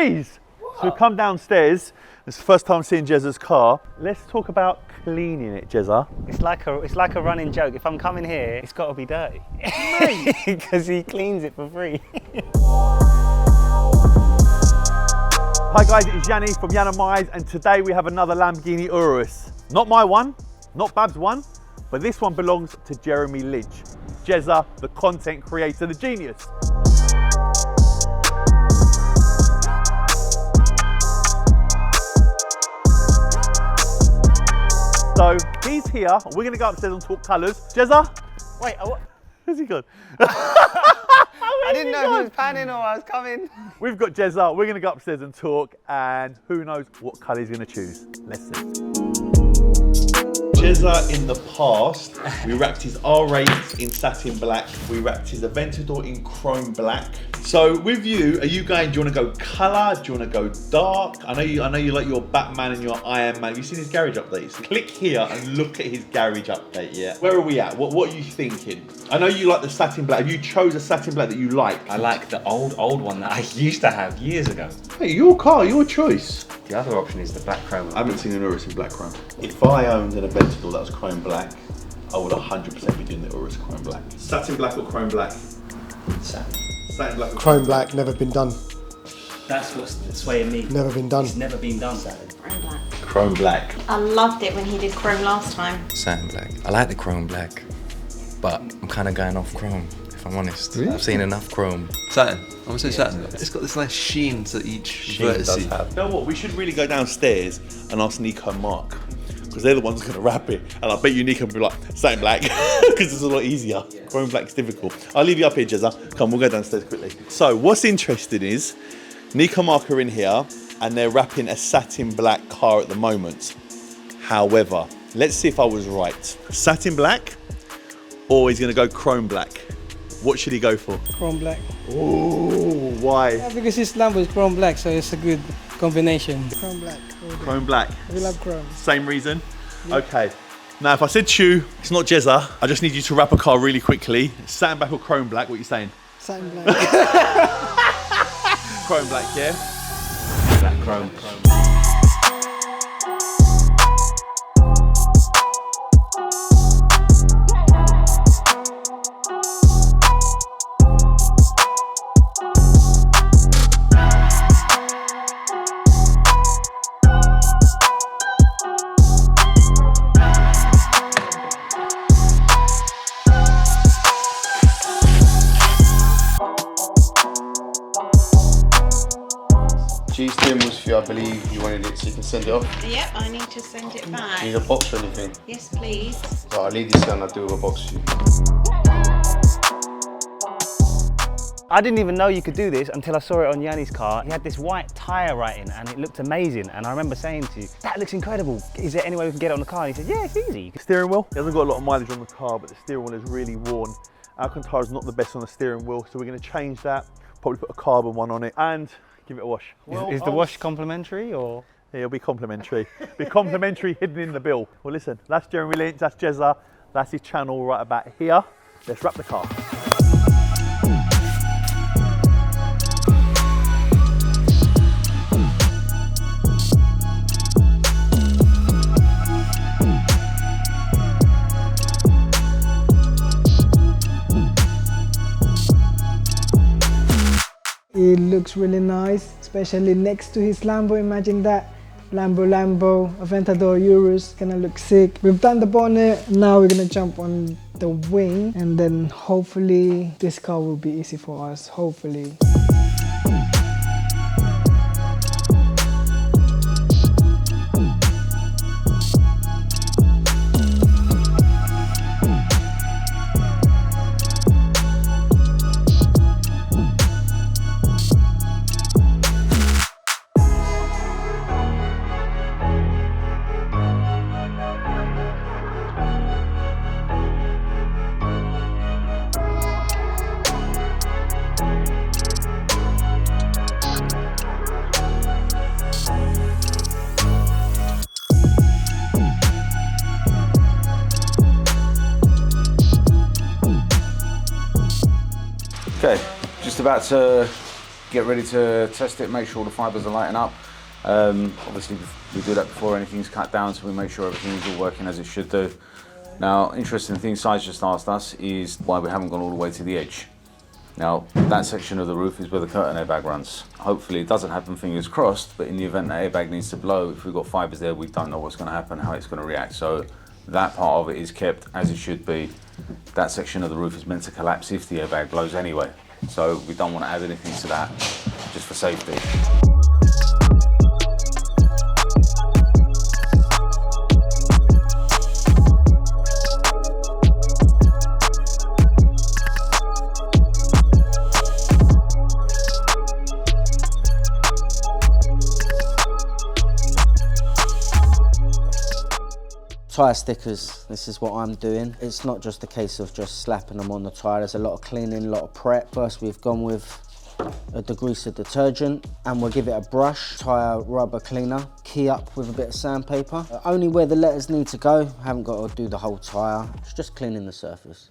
Yiannimize! So we come downstairs. It's the first time seeing Jezza's car. Let's talk about cleaning it, Jezza. It's like a running joke. If I'm coming here, it's got to be dirty. Because he cleans it for free. Hi guys, it's Yanni from Yiannimize, and today we have another Lamborghini Urus. Not my one, not Bab's one, but this one belongs to Jeremy Lynch. Jezza, the content creator, the genius. So he's here. We're going to go upstairs and talk colours. Jezza? Wait, Where's he gone? I didn't know if he was panning or I was coming. We've got Jezza. We're going to go upstairs and talk, and who knows what colour he's going to choose. Let's see. Jezza, in the past, we wrapped his R8 in satin black. We wrapped his Aventador in chrome black. So with you, do you want to go colour? Do you want to go dark? I know you like your Batman and your Iron Man. Have you seen his garage updates? Click here and look at his garage update, yeah? Where are we at? What are you thinking? I know you like the satin black. Have you chose a satin black that you like? I like the old one that I used to have years ago. Hey, your car, your choice. The other option is the black chrome. I haven't seen an Urus in black chrome. If I owned an Aventador that was chrome black, I would 100% be doing the Urus chrome black. Satin black or chrome black? Satin. Satin black or Chrome black, never been done. That's what's swaying me. Never been done. It's never been done. Chrome black. Chrome black. I loved it when he did chrome last time. Satin black. I like the chrome black, but I'm kind of going off chrome, if I'm honest. Really? I've seen enough chrome. Satin. I'm gonna say satin. It's got this nice sheen to each vertex. Does have. You know what? We should really go downstairs and ask Nico and Mark, because they're the ones going to wrap it. And I bet you Nico will be like, satin black, because it's a lot easier. Yeah. Chrome black's difficult. I'll leave you up here, Jezza. Come, we'll go downstairs quickly. So what's interesting is, Nico and Mark are in here, and they're wrapping a satin black car at the moment. However, let's see if I was right. Satin black, or he's going to go chrome black? What should he go for? Chrome black. Oh, why? Yeah, because his Lambo is chrome black, so it's a good combination. Chrome black. Chrome black. We love chrome. Same reason? Yeah. Okay. Now, if I said to you, it's not Jezza, I just need you to wrap a car really quickly. Satin black or chrome black, what are you saying? Satin black. Chrome black, yeah? Black chrome. G-steering was for you, I believe you wanted it so you can send it off. Yep, I need to send it back. Do you need a box or anything? Yes, please. Right, I'll leave this down, I'll do with a box for you. I didn't even know you could do this until I saw it on Yanni's car. He had this white tyre writing and it looked amazing. And I remember saying to you, that looks incredible. Is there any way we can get it on the car? And he said, yeah, it's easy. Steering wheel. It hasn't got a lot of mileage on the car, but the steering wheel is really worn. Alcantara is not the best on the steering wheel, so we're going to change that. Probably put a carbon one on it and give it a wash. Is the wash complimentary or? Yeah, it'll be complimentary. Be complimentary hidden in the bill. Well, listen, that's Jeremy Lynch, that's Jezza, that's his channel right about here. Let's wrap the car. It looks really nice, especially next to his Lambo. Imagine that. Lambo, Aventador Urus, gonna look sick. We've done the bonnet, now we're gonna jump on the wing, and then hopefully this car will be easy for us, hopefully. Okay, just about to get ready to test it, make sure all the fibres are lighting up. Obviously we do that before anything's cut down, so we make sure everything's all working as it should do. Now, interesting thing Sides just asked us is why we haven't gone all the way to the edge. Now, that section of the roof is where the curtain airbag runs. Hopefully it doesn't happen, fingers crossed, but in the event that airbag needs to blow, if we've got fibres there, we don't know what's going to happen, how it's going to react. So that part of it is kept as it should be. That section of the roof is meant to collapse if the airbag blows anyway. So we don't want to add anything to that, just for safety. Tyre stickers, this is what I'm doing. It's not just a case of just slapping them on the tyre, there's a lot of cleaning, a lot of prep. First we've gone with a degreaser detergent and we'll give it a brush, tyre rubber cleaner, key up with a bit of sandpaper. Only where the letters need to go, haven't got to do the whole tyre, it's just cleaning the surface.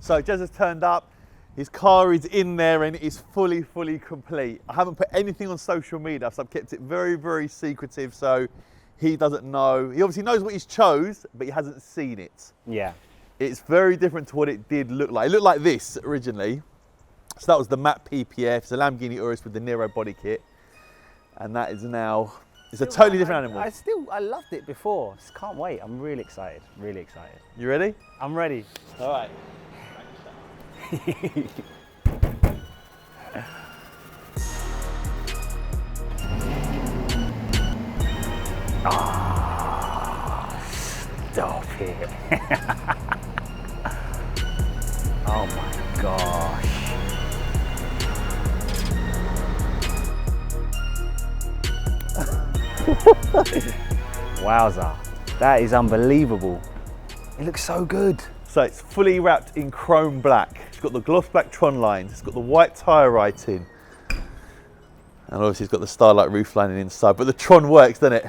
So Jez has turned up, his car is in there and it is fully complete. I haven't put anything on social media, so I've kept it very secretive, so he doesn't know. He obviously knows what he's chose, but he hasn't seen it. Yeah. It's very different to what it did look like. It looked like this originally. So that was the matte PPF, it's a Lamborghini Urus with the Nero body kit. And that is now, it's a totally different animal. I loved it before. Just can't wait. I'm really excited. You ready? I'm ready. All right. Stop it. Oh my gosh. Wowza. That is unbelievable. It looks so good. So it's fully wrapped in chrome black. It's got the gloss black Tron lines. It's got the white tyre writing. And obviously it's got the Starlight roof lining inside. But the Tron works, doesn't it?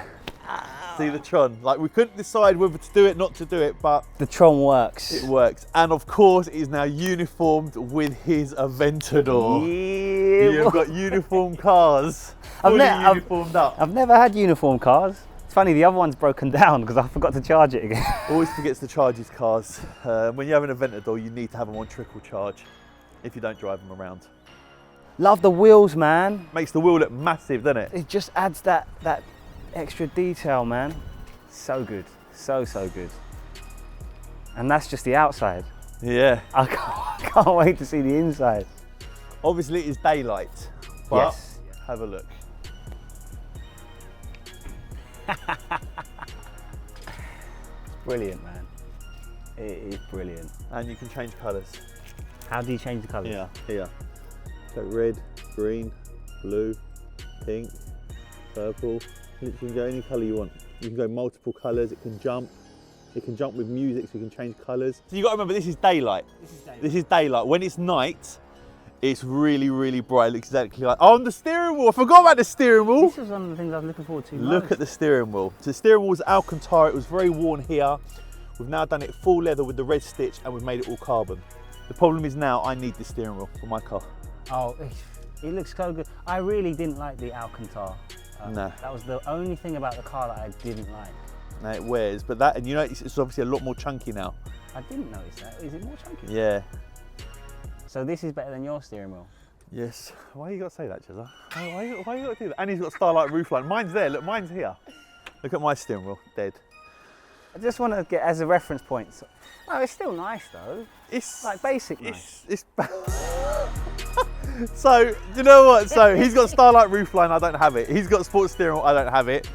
See the Tron? Like, we couldn't decide whether to do it, not to do it, but the Tron works. It works. And of course, it is now uniformed with his Aventador. Yeah. You've got uniform cars. Uniformed up. I've never had uniform cars. It's funny, the other one's broken down because I forgot to charge it again. Always forgets to charge his cars. When you have an Aventador, you need to have them on trickle charge if you don't drive them around. Love the wheels, man. Makes the wheel look massive, doesn't it? It just adds that extra detail, man. So good, so good. And that's just the outside. Yeah. I can't wait to see the inside. Obviously it is daylight, but yes. Have a look. Brilliant, man. It is brilliant. And you can change colours. How do you change the colours? Yeah, here. So red, green, blue, pink, purple. You can go any colour you want. You can go multiple colours, it can jump. It can jump with music, so you can change colours. So you got to remember, this is daylight. This is daylight. When it's night, it's really bright. It looks exactly like, oh, and the steering wheel. I forgot about the steering wheel. This was one of the things I was looking forward to most. Look at the steering wheel. So the steering wheel was Alcantara. It was very worn here. We've now done it full leather with the red stitch and we've made it all carbon. The problem is now I need the steering wheel for my car. Oh, it looks so good. I really didn't like the Alcantara. No. That was the only thing about the car that I didn't like. No, it wears, but that, and you know, it's obviously a lot more chunky now. I didn't notice that. Is it more chunky? Yeah. So this is better than your steering wheel? Yes. Why you got to say that, Chizza? Why you got to do that? And he's got Starlight roofline. Mine's there. Look, mine's here. Look at my steering wheel. Dead. I just want to get as a reference point. Oh, it's still nice though. It's like basic nice. So, do you know what? So he's got Starlight roofline. I don't have it. He's got sports steering wheel. I don't have it.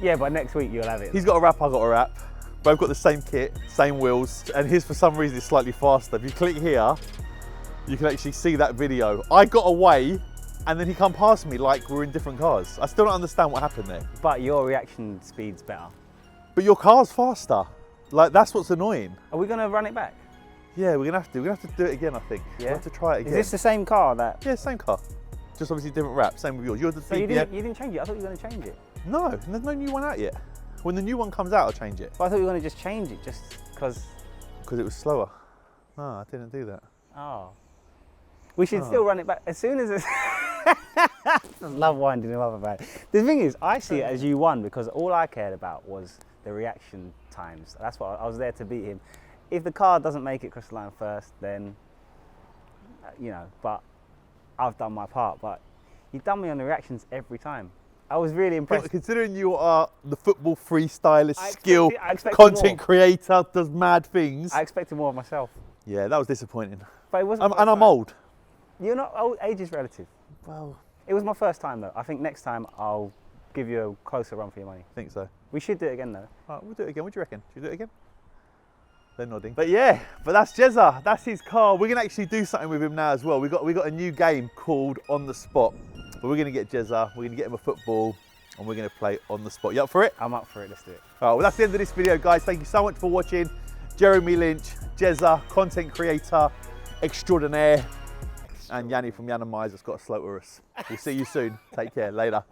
Yeah, but next week you'll have it. He's got a wrap. I got a wrap. Both got the same kit, same wheels, and his for some reason is slightly faster. If you click here, you can actually see that video. I got away, and then he come past me like we're in different cars. I still don't understand what happened there. But your reaction speed's better. But your car's faster. Like, that's what's annoying. Are we gonna run it back? Yeah, we're gonna have to. We're gonna have to do it again, I think. Yeah. We'll have to try it again. Is this the same car that? Yeah, same car. just obviously different wrap. Same with yours. Yours the So you TPM. didn't change it? I thought you were going to change it. No, there's no new one out yet. When the new one comes out, I'll change it. But I thought you were going to just change it just because. Because it was slower. No, I didn't do that. Oh. We should still run it back as soon as it's. I love winding him up about it. The thing is, I see it as you won because all I cared about was the reaction times. That's what I was there to beat him. If the car doesn't make it across the line first, then, you know, but I've done my part. But you've done me on the reactions every time. I was really impressed. Considering you are the football freestylist, I expected content more. creator, does mad things. I expected more of myself. Yeah, that was disappointing. But it wasn't. And I'm old. You're not old. Age is relative. Well, it was my first time though. I think next time I'll give you a closer run for your money. I think so. We should do it again though. All right, we'll do it again. What do you reckon? Should we do it again? They're nodding. But yeah, but that's Jezza. That's his car. We're gonna actually do something with him now as well. We got a new game called On the Spot. But we're gonna get Jezza. We're gonna get him a football, and we're gonna play on the spot. You up for it? I'm up for it. Let's do it. All right. Well, that's the end of this video, guys. Thank you so much for watching. Jeremy Lynch, Jezza, content creator extraordinaire, and Yanni from Yiannimize has got a slow Urus. We'll see you soon. Take care. Later.